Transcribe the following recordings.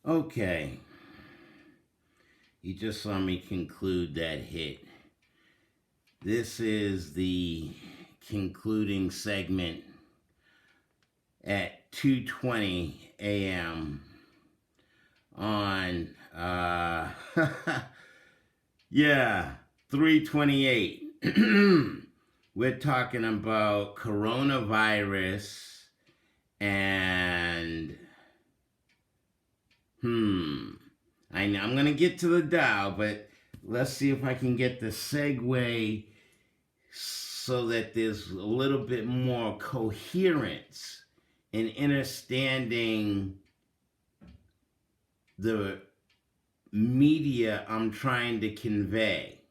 Okay, you just saw me conclude that hit. This is the concluding segment at 2:20 a.m. on yeah, 328. We're talking about coronavirus and I'm gonna get to the Dow, but let's see if I can get the segue so that there's a little bit more coherence in understanding the media I'm trying to convey.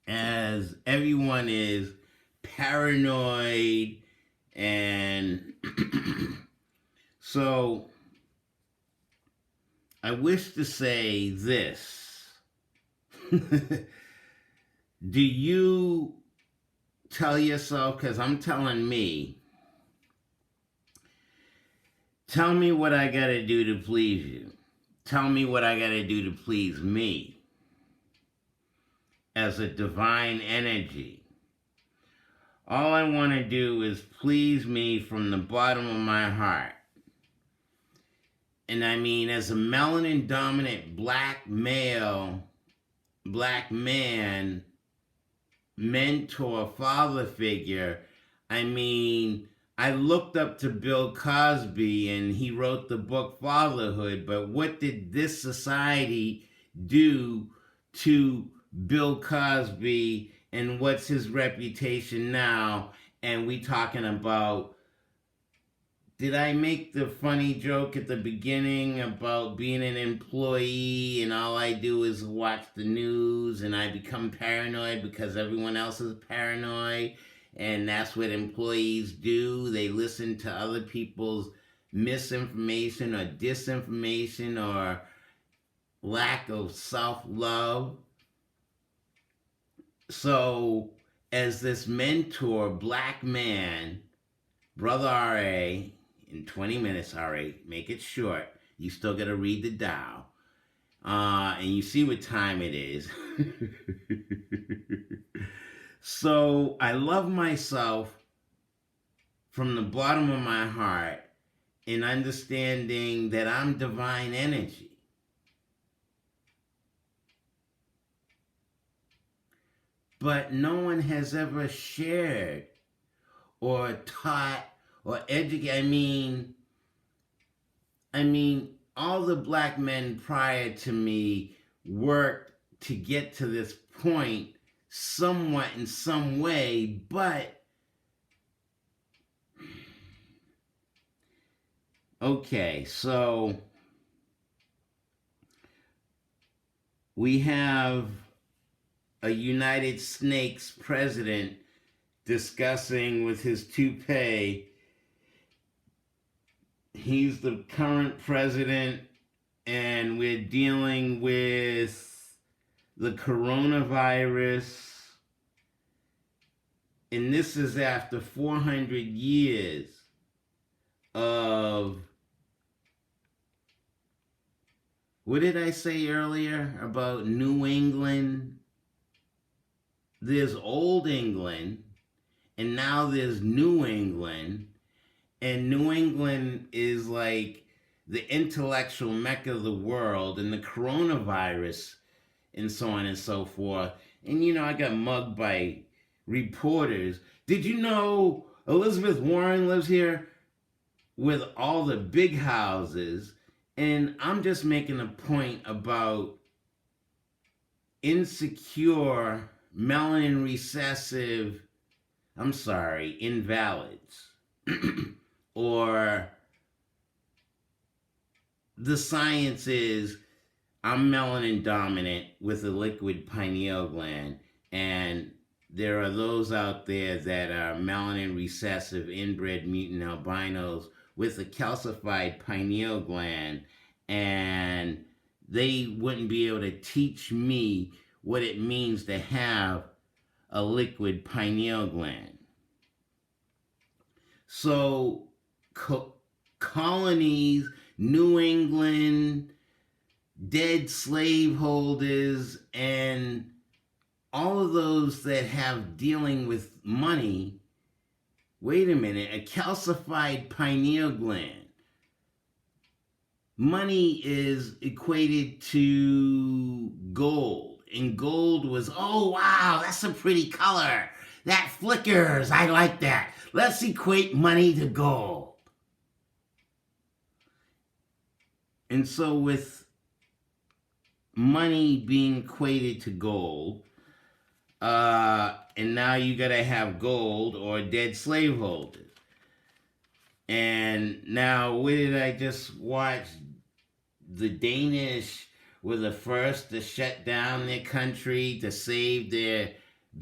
As everyone is paranoid and so I wish to say this. Do you tell yourself, because I'm telling me, tell me what I gotta do to please you. Tell me what I gotta do to please me as a divine energy. All I want to do is please me from the bottom of my heart. And I mean, as a melanin dominant black male, black man, mentor, father figure, I mean, I looked up to Bill Cosby and he wrote the book Fatherhood, but what did this society do to Bill Cosby and what's his reputation now? And we talking about, did I make the funny joke at the beginning about being an employee and all I do is watch the news and I become paranoid because everyone else is paranoid? And that's what employees do. They listen to other people's misinformation or disinformation or lack of self-love. So, as this mentor, black man, Brother R.A., in 20 minutes, RA, make it short. You still got to read the Tao. And you see what time it is. So I love myself from the bottom of my heart in understanding that I'm divine energy. But no one has ever shared or taught or educated. I mean, all the black men prior to me worked to get to this point somewhat in some way, but okay, so we have a United Snakes president discussing with his toupee. He's the current president, and we're dealing with the coronavirus. And this is after 400 years of, what did I say earlier about New England? There's Old England, and now there's New England. And New England is like the intellectual mecca of the world, and the coronavirus, and so on and so forth. And I got mugged by reporters. Did you know Elizabeth Warren lives here with all the big houses? And I'm just making a point about insecure, melanin recessive, invalids. Or the science is I'm melanin dominant with a liquid pineal gland, and there are those out there that are melanin recessive inbred mutant albinos with a calcified pineal gland, and they wouldn't be able to teach me what it means to have a liquid pineal gland. So colonies, New England, dead slaveholders, and all of those that have dealing with money. Wait a minute, a calcified pineal gland. Money is equated to gold, and gold was, oh wow, that's a pretty color. That flickers, I like that. Let's equate money to gold. And so with money being equated to gold, and now you gotta have gold or dead slaveholders. And now, what did I just watch? The Danish were the first to shut down their country to save their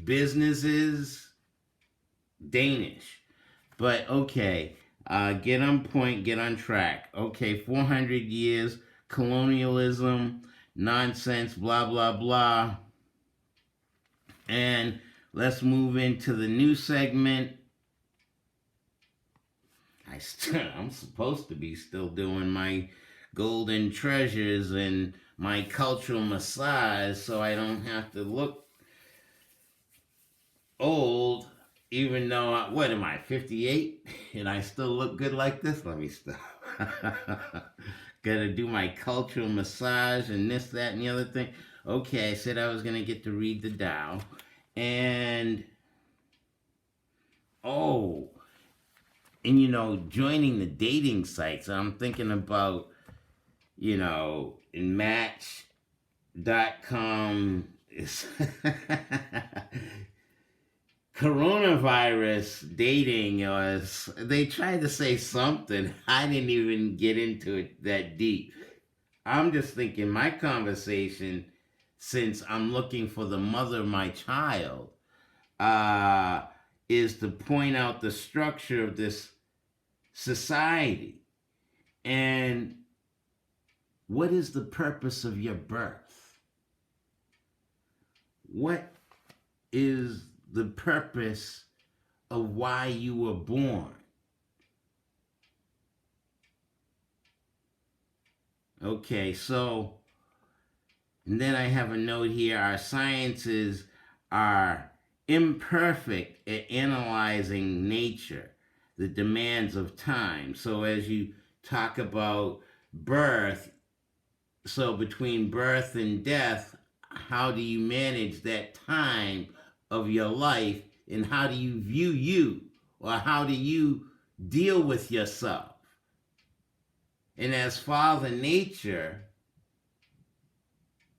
businesses. Danish. But okay, get on point, get on track. Okay, 400 years, colonialism, nonsense, blah, blah, blah. And let's move into the new segment. I'm supposed to be still doing my golden treasures and my cultural massage so I don't have to look old, even though, what am I, 58? And I still look good like this? Let me stop. Gotta do my cultural massage and this, that, and the other thing. Okay, I said I was gonna get to read the Tao. And, joining the dating sites, I'm thinking about, in Match.com is coronavirus dating, or they tried to say something. I didn't even get into it that deep. I'm just thinking my conversation, since I'm looking for the mother of my child, is to point out the structure of this society. And what is the purpose of your birth? What is the purpose of why you were born? Okay, so, and then I have a note here. Our sciences are imperfect at analyzing nature, the demands of time. So as you talk about birth, so between birth and death, how do you manage that time of your life, and how do you view you, or how do you deal with yourself? And as Father Nature,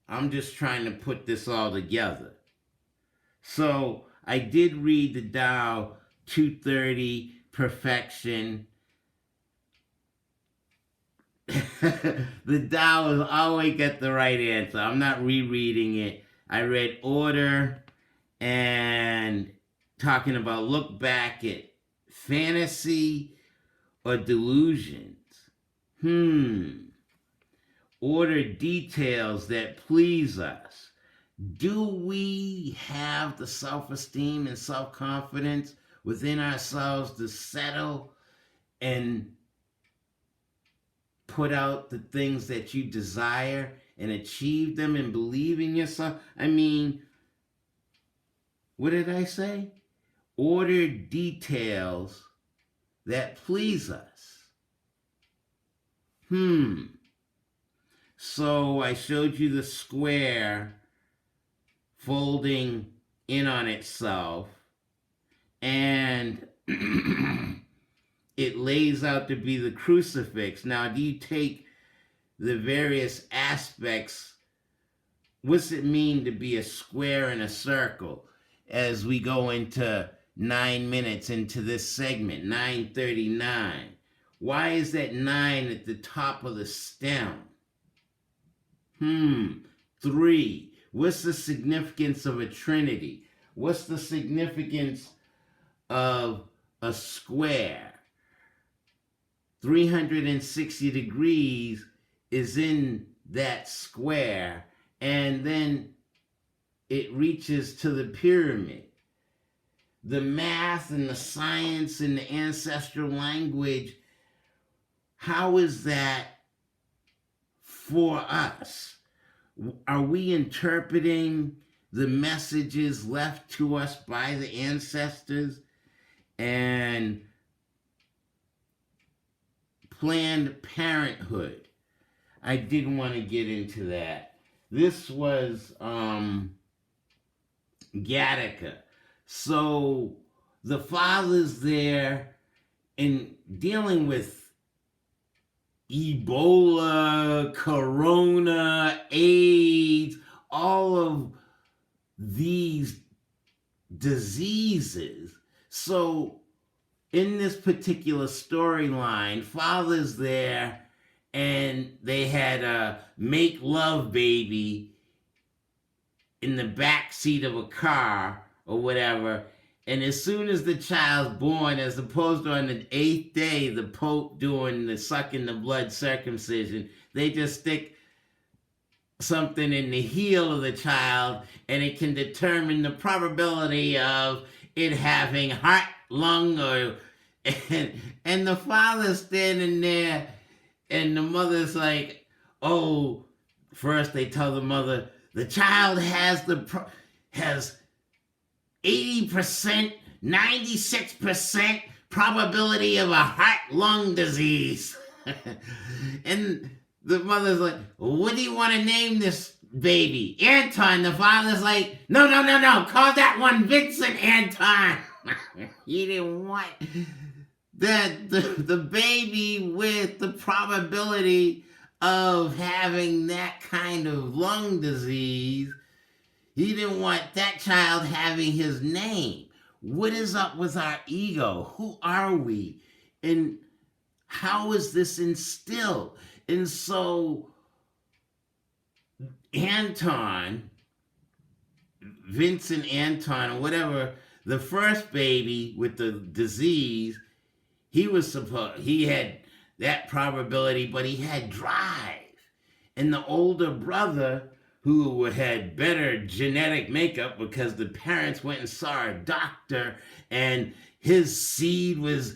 I'm just trying to put this all together. So I did read the Tao 230, Perfection. The Tao has always got the right answer. I'm not rereading it. I read Order and talking about look back at fantasy or delusions. Order details that please us. Do we have the self-esteem and self-confidence within ourselves to settle and put out the things that you desire and achieve them and believe in yourself? I mean, what did I say? Order details that please us. So I showed you the square folding in on itself, and it lays out to be the crucifix. Now, do you take the various aspects? What's it mean to be a square and a circle? As we go into 9 minutes into this segment, 9:39. Why is that 9 at the top of the stem? 3. What's the significance of a trinity? What's the significance of a square? 360 degrees is in that square, and then it reaches to the pyramid. the math and the science and the ancestral language, how is that for us? Are we interpreting the messages left to us by the ancestors? And Planned Parenthood, I didn't want to get into that. This was Gattaca. So the father's there in dealing with Ebola, Corona, AIDS, all of these diseases. So in this particular storyline, father's there and they had a make love baby in the back seat of a car or whatever. And as soon as the child's born, as opposed to on the 8th day, the Pope doing the sucking the blood circumcision, they just stick something in the heel of the child and it can determine the probability of it having heart, lung, or and the father's standing there and the mother's like, oh, first they tell the mother the child has has 80%, 96% probability of a heart-lung disease. And the mother's like, what do you want to name this baby? Anton. The father's like, no, call that one Vincent Anton. He didn't want that the baby with the probability of having that kind of lung disease. He didn't want that child having his name. What is up with our ego? Who are we? And how is this instilled? And so Anton, Vincent Anton, or whatever, the first baby with the disease, he had that probability, but he had drive. And the older brother, who had better genetic makeup because the parents went and saw a doctor and his seed was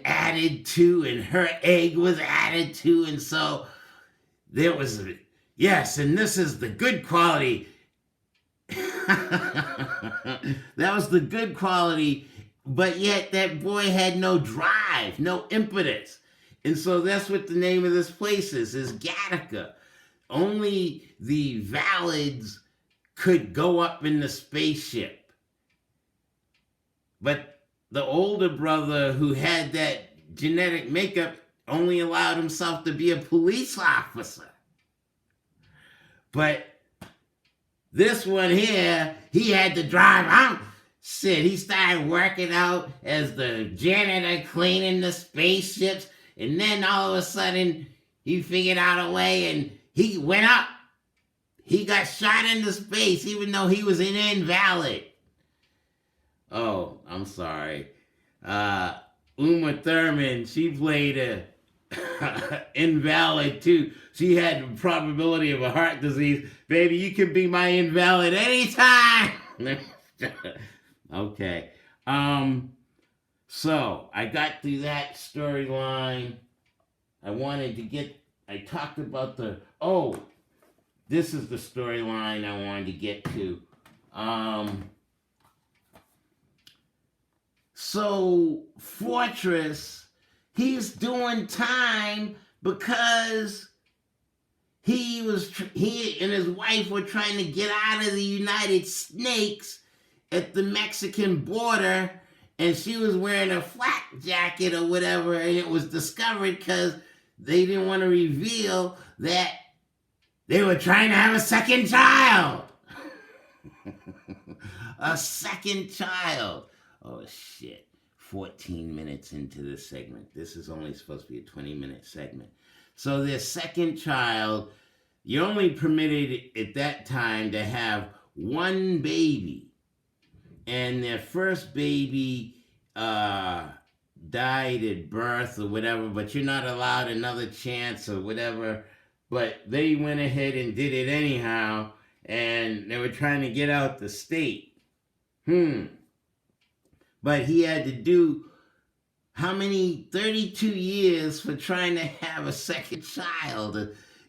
added to and her egg was added to, and so there was, yes, and this is the good quality. That was the good quality, but yet that boy had no drive, no impetus. And so that's what the name of this place is Gattaca. Only the Valids could go up in the spaceship. But the older brother who had that genetic makeup only allowed himself to be a police officer. But this one here, he had to drive out. Shit, he started working out as the janitor cleaning the spaceships. And then all of a sudden, he figured out a way and he went up. He got shot into space even though he was an invalid. Oh, I'm sorry. Uma Thurman, she played a invalid too. She had the probability of a heart disease. Baby, you can be my invalid anytime. Okay. So I got through that storyline. I talked about this is the storyline I wanted to get to. So Fortress, he's doing time because he and his wife were trying to get out of the United Snakes at the Mexican border, and she was wearing a flak jacket or whatever, and it was discovered because they didn't want to reveal that they were trying to have a second child. A second child. Oh, shit. 14 minutes into this segment. This is only supposed to be a 20-minute segment. So their second child, you're only permitted at that time to have one baby. And their first baby died at birth or whatever, but you're not allowed another chance or whatever. But they went ahead and did it anyhow, and they were trying to get out the state. But he had to do how many 32 years for trying to have a second child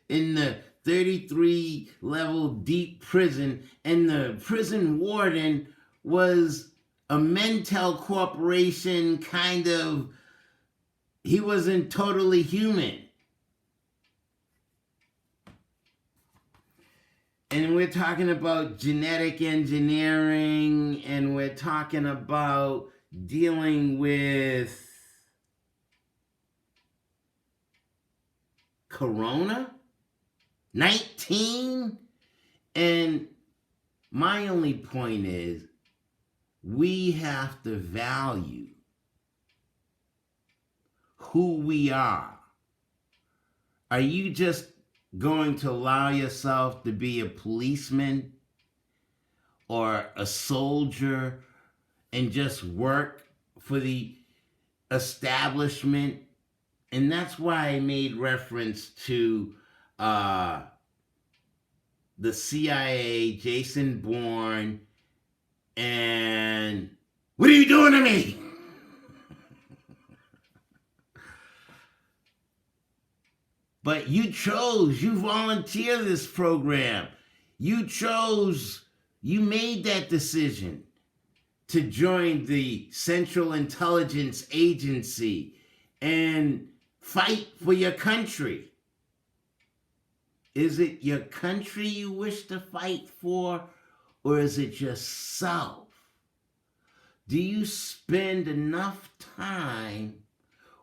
in the 33 level deep prison, and the prison warden was a Mentel Corporation kind of, he wasn't totally human. And we're talking about genetic engineering, and we're talking about dealing with Corona 19. And my only point is, we have to value who we are. Are you just going to allow yourself to be a policeman or a soldier and just work for the establishment? And that's why I made reference to the CIA, Jason Bourne, and what are you doing to me? But you volunteered this program. You made that decision to join the Central Intelligence Agency and fight for your country. Is it your country you wish to fight for, or is it yourself? Do you spend enough time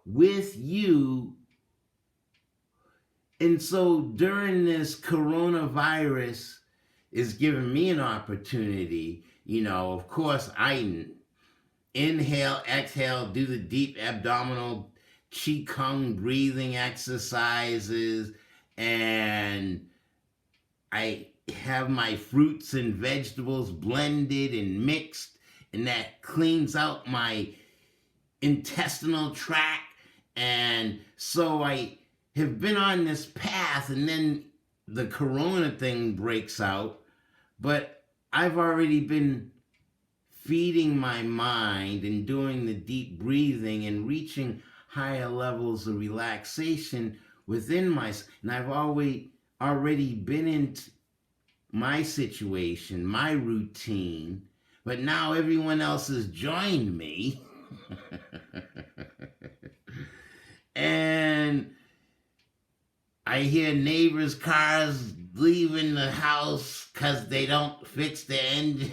with you? And so during this coronavirus is giving me an opportunity, of course, I inhale, exhale, do the deep abdominal Qigong breathing exercises, and I have my fruits and vegetables blended and mixed, and that cleans out my intestinal tract. And so I have been on this path, and then the corona thing breaks out, but I've already been feeding my mind and doing the deep breathing and reaching higher levels of relaxation within myself. And I've already been in my situation, my routine, but now everyone else has joined me. And I hear neighbors' cars leaving the house because they don't fix the engine.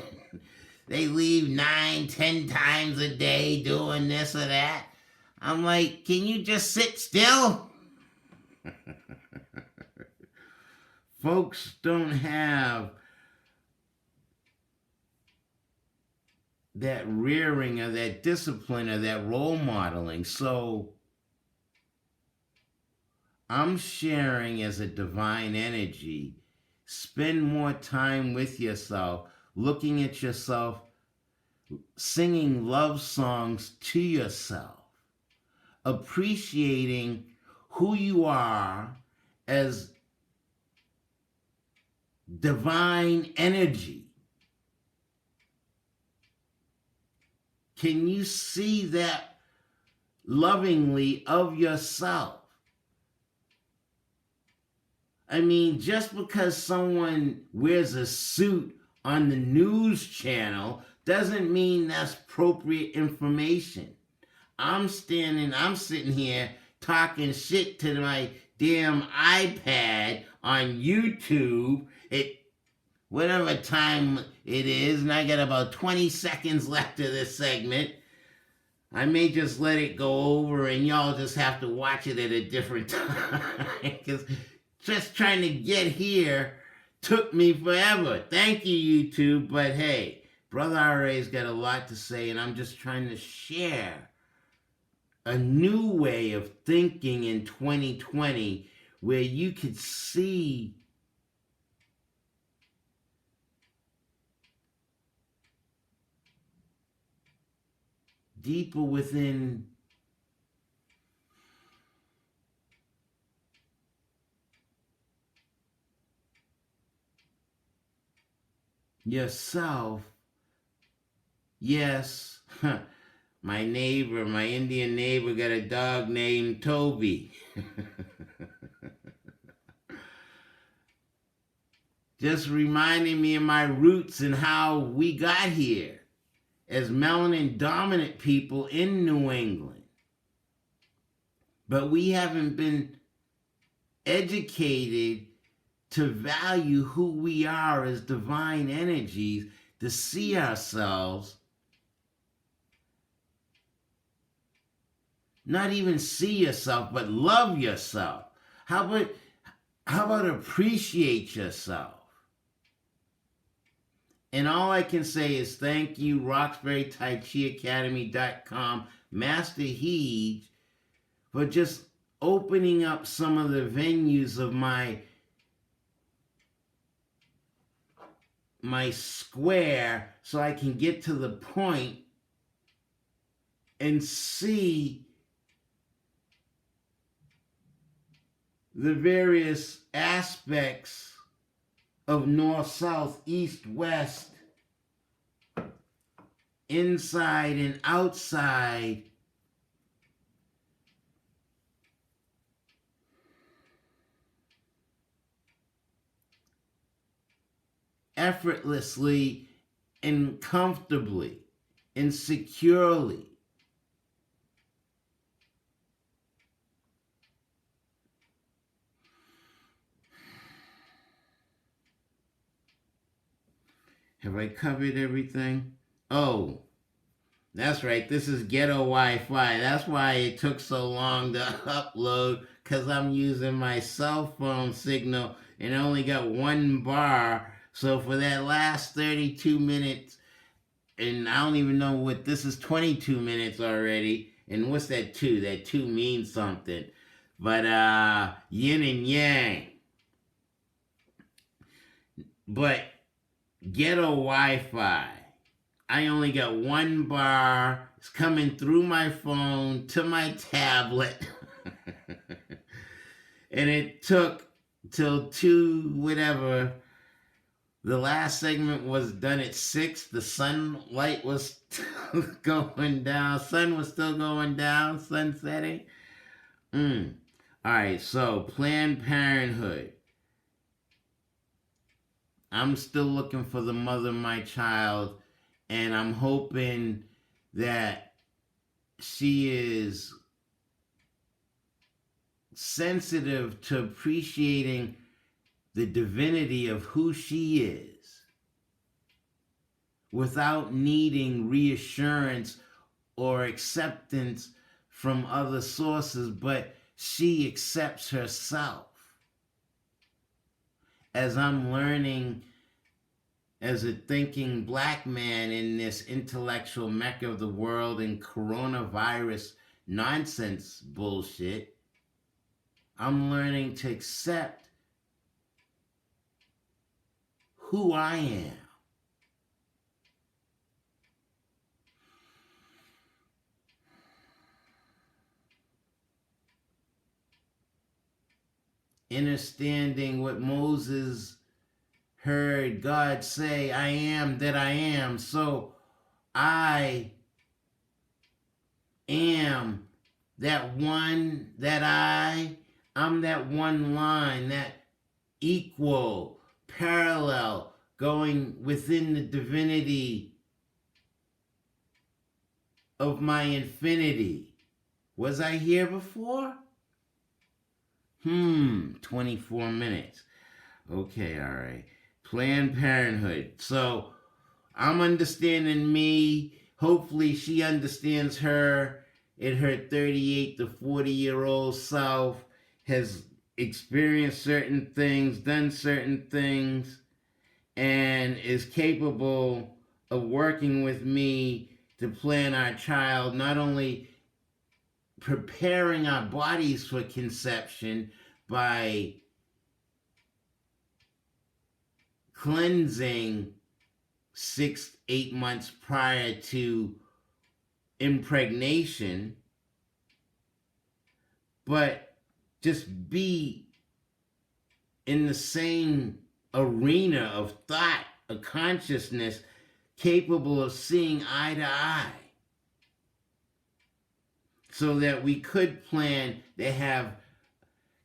They leave 9, 10 times a day doing this or that. I'm like, can you just sit still? Folks don't have that rearing or that discipline or that role modeling. So I'm sharing as a divine energy. Spend more time with yourself, looking at yourself, singing love songs to yourself, appreciating who you are as divine energy. Can you see that lovingly of yourself? I mean, just because someone wears a suit on the news channel doesn't mean that's appropriate information. I'm sitting here talking shit to my damn iPad on YouTube at whatever time it is, and I got about 20 seconds left of this segment. I may just let it go over and y'all just have to watch it at a different time, because just trying to get here took me forever. Thank you, YouTube, but hey, Brother RA's got a lot to say, and I'm just trying to share a new way of thinking in 2020 where you could see deeper within yourself. Yes, My neighbor, my Indian neighbor, got a dog named Toby. Just reminding me of my roots and how we got here as melanin dominant people in New England. But we haven't been educated to value who we are as divine energies, to see ourselves, not even see yourself, but love yourself. How about appreciate yourself? And all I can say is thank you, RoxburyTaiChiAcademy.com, Master Heej, for just opening up some of the venues of my square so I can get to the point and see the various aspects of north, south, east, west, inside and outside, effortlessly and comfortably and securely. Have I covered everything? Oh, that's right. This is ghetto Wi-Fi. That's why it took so long to upload, because I'm using my cell phone signal and only got 1 bar. So for that last 32 minutes, and I don't even know what this is, 22 minutes already. And what's that 2? That 2 means something. But yin and yang. But ghetto Wi-Fi. I only got 1 bar. It's coming through my phone to my tablet. And it took till 2 whatever. The last segment was done at 6. The sunlight was still going down. Sun was still going down. Sun setting. All right, so Planned Parenthood. I'm still looking for the mother of my child, and I'm hoping that she is sensitive to appreciating the divinity of who she is without needing reassurance or acceptance from other sources, but she accepts herself. As I'm learning as a thinking black man in this intellectual mecca of the world and coronavirus nonsense bullshit, I'm learning to accept who I am. Understanding what Moses heard God say, I am that I am. So I am that one, I'm that one line, that equal, parallel, going within the divinity of my infinity. Was I here before? 24 minutes. Okay, all right. Planned Parenthood. So I'm understanding me. Hopefully she understands her in her 38 to 40-year-old self, has experienced certain things, done certain things, and is capable of working with me to plan our child, not only preparing our bodies for conception by cleansing 6-8 months prior to impregnation, but just be in the same arena of thought, of consciousness, capable of seeing eye to eye. so that we could plan to have.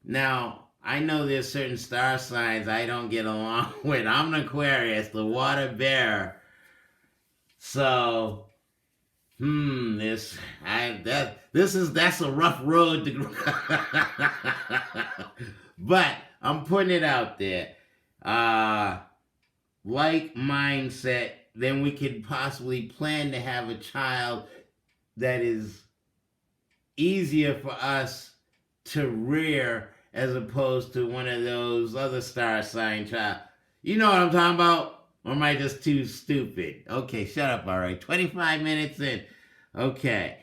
Now, I know there's certain star signs I don't get along with. I'm an Aquarius, the water bear. So, that's a rough road to but I'm putting it out there. Like mindset, then we could possibly plan to have a child that is easier for us to rear as opposed to one of those other star sign child. You know what I'm talking about? Or am I just too stupid? Okay, shut up, RA. 25 minutes in. Okay.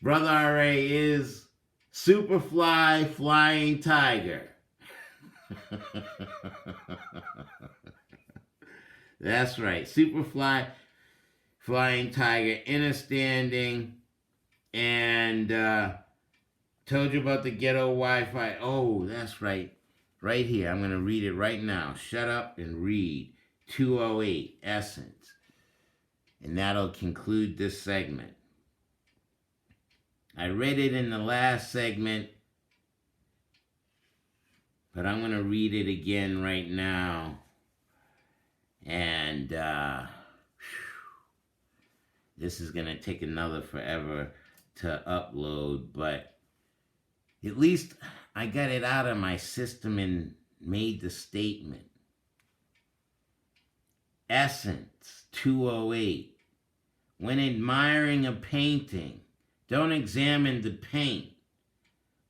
Brother RA is Superfly Flying Tiger. That's right. Superfly Flying Tiger, Inner Standing, and told you about the ghetto Wi-Fi. Oh, that's right. Right here. I'm going to read it right now. Shut up and read. 208 Essence. And that'll conclude this segment. I read it in the last segment, but I'm going to read it again right now. And this is going to take another forever to upload, but at least I got it out of my system and made the statement. Essence 208. When admiring a painting, don't examine the paint.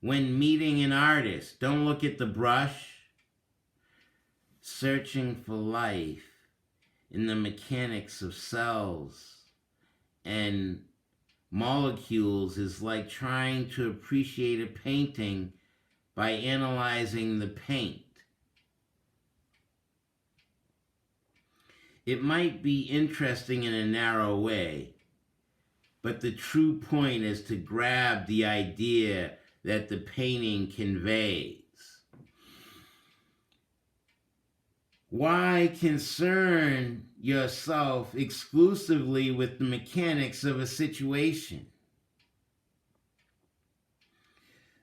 When meeting an artist, don't look at the brush. Searching for life in the mechanics of cells and molecules is like trying to appreciate a painting by analyzing the paint. It might be interesting in a narrow way, but the true point is to grab the idea that the painting conveys. Why concern yourself exclusively with the mechanics of a situation?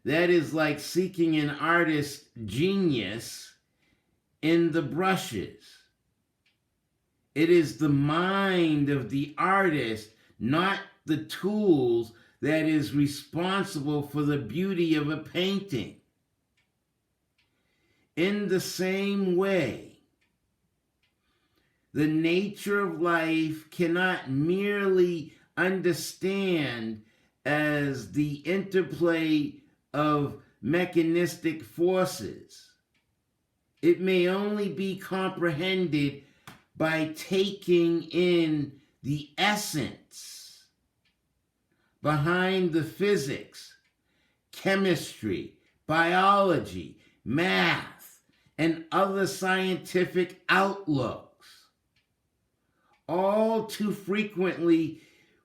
That is like seeking an artist's genius in the brushes. It is the mind of the artist, not the tools, that is responsible for the beauty of a painting. In the same way, the nature of life cannot merely understand as the interplay of mechanistic forces. It may only be comprehended by taking in the essence behind the physics, chemistry, biology, math, and other scientific outlooks. All too frequently,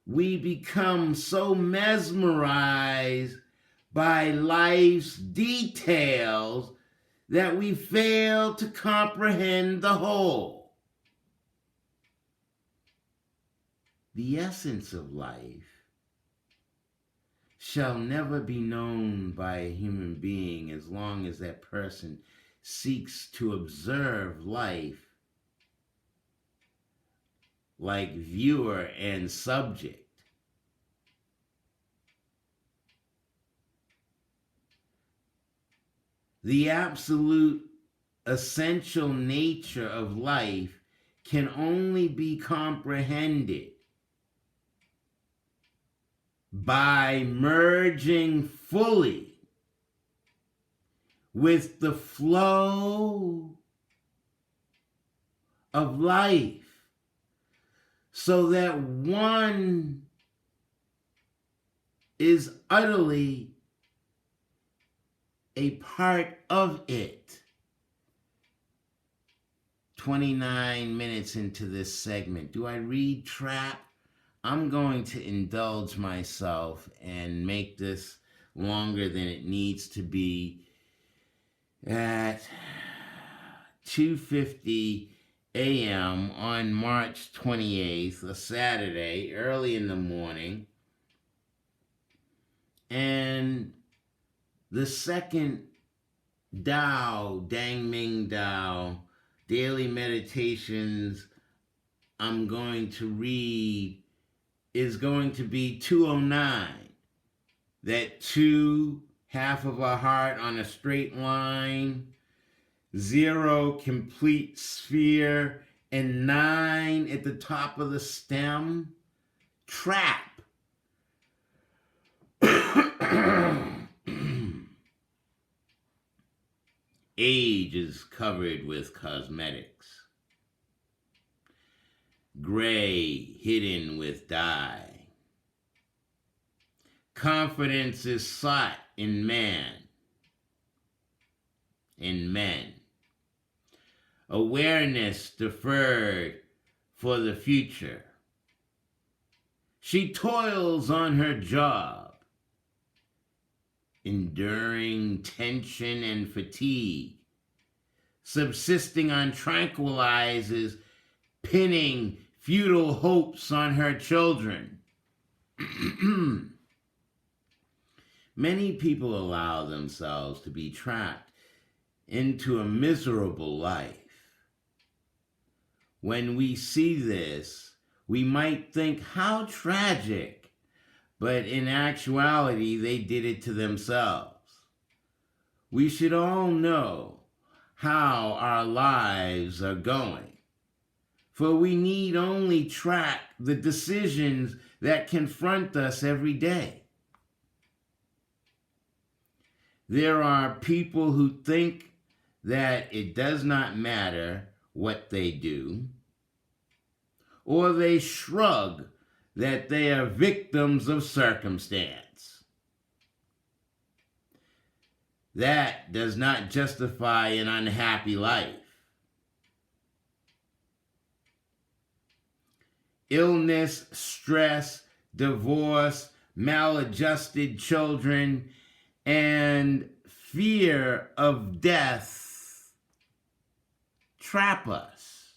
we become so mesmerized by life's details that we fail to comprehend the whole. The essence of life shall never be known by a human being as long as that person seeks to observe life like viewer and subject. The absolute essential nature of life can only be comprehended by merging fully with the flow of life, so that one is utterly a part of it. 29 minutes into this segment. Do I read trap? I'm going to indulge myself and make this longer than it needs to be. At 2:50 a.m. on March 28th, a Saturday, early in the morning, And the second Tao, Dang Ming Tao, daily meditations I'm going to read is going to be 209. That 2, half of a heart on a straight line, 0, complete sphere, and 9 at the top of the stem, trap. Age is covered with cosmetics. Gray hidden with dye. Confidence is sought in man, in men. Awareness deferred for the future. She toils on her job, enduring tension and fatigue, subsisting on tranquilizers, pinning futile hopes on her children. Many people allow themselves to be trapped into a miserable life. When we see this, we might think, how tragic, but in actuality, they did it to themselves. We should all know how our lives are going, for we need only track the decisions that confront us every day. There are people who think that it does not matter what they do, or they shrug that they are victims of circumstance. That does not justify an unhappy life. Illness, stress, divorce, maladjusted children, and fear of death trap us.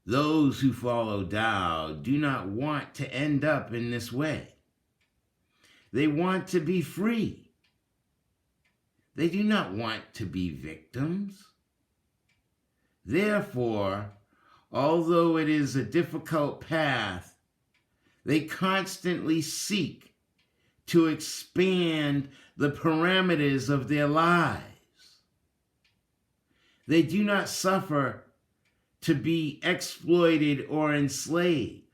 Those who follow Tao do not want to end up in this way. They want to be free. They do not want to be victims. Therefore, although it is a difficult path, they constantly seek to expand the parameters of their lives. They do not suffer to be exploited or enslaved.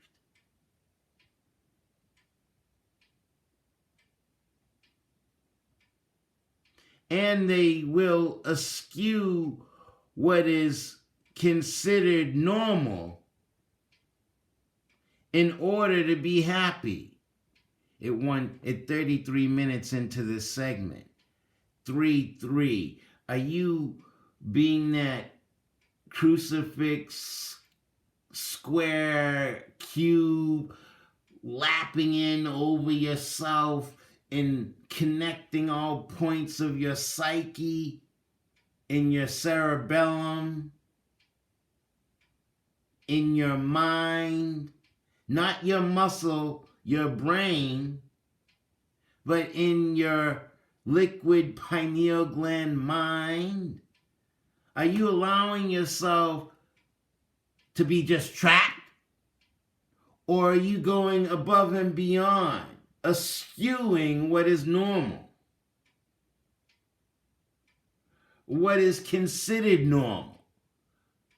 And they will eschew what is considered normal in order to be happy. At 33 minutes into this segment. 3-3. Are you being that crucifix, square, cube, lapping in over yourself and connecting all points of your psyche in your cerebellum, in your mind, not your muscle, your brain, but in your liquid pineal gland mind? Are you allowing yourself to be just trapped? Or are you going above and beyond, eschewing what is normal? What is considered normal?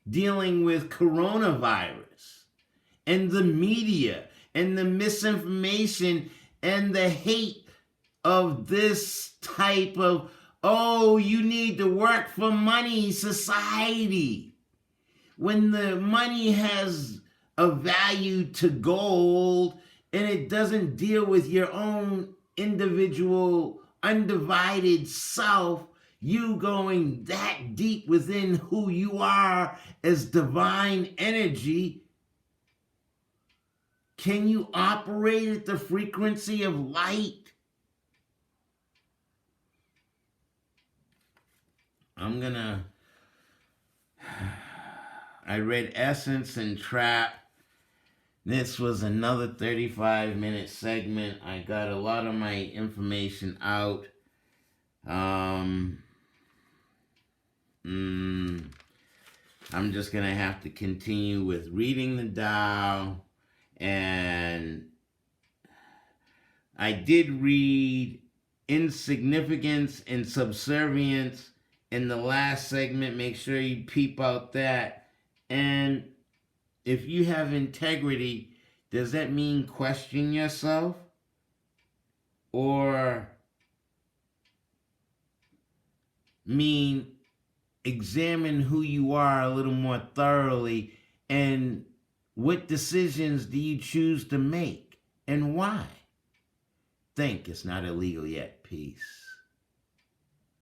Dealing with coronavirus and the media and the misinformation and the hate of this type of, oh, you need to work for money society. When the money has a value to gold and it doesn't deal with your own individual undivided self, you going that deep within who you are as divine energy, can you operate at the frequency of light? I read Essence and Trap. This was another 35-minute segment. I got a lot of my information out. I'm just going to have to continue with reading the Tao. And I did read Insignificance and Subservience in the last segment. Make sure you peep out that. And if you have integrity, does that mean question yourself? Or mean examine who you are a little more thoroughly, and what decisions do you choose to make and why? Think. It's not illegal yet. Peace.